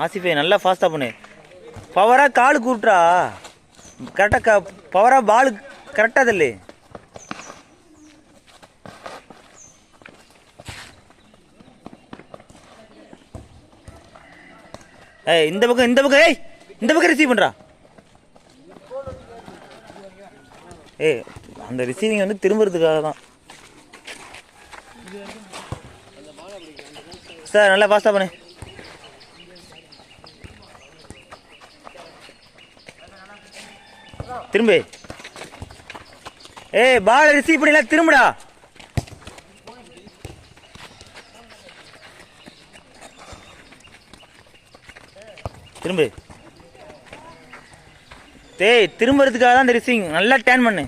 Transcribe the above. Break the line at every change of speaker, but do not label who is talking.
ஆசிஃபே நல்லா ஃபாஸ்ட்டாக பண்ணு. பவராக காலு கூப்பிட்றா. கரெக்டாக பவராக பாலு கரெக்டாக தள்ளு. ஏய் இந்த பக்கம் இந்த பக்கம். ஏய் இந்த பக்கம் ரிசீவ் பண்ணுறா. ஏய் அந்த ரிசீவிங் வந்து திரும்புறதுக்காக தான் சார். நல்லா ஃபாஸ்ட்டாக பண்ணு. திரும்பு. ஏய் பால் ரிசீவ் பண்ணிடலாம், திரும்புடா. திரும்பு. டேய் திரும்புறதுக்காக தான் அந்த ரிசீவிங். நல்லா டேன் பண்ணு.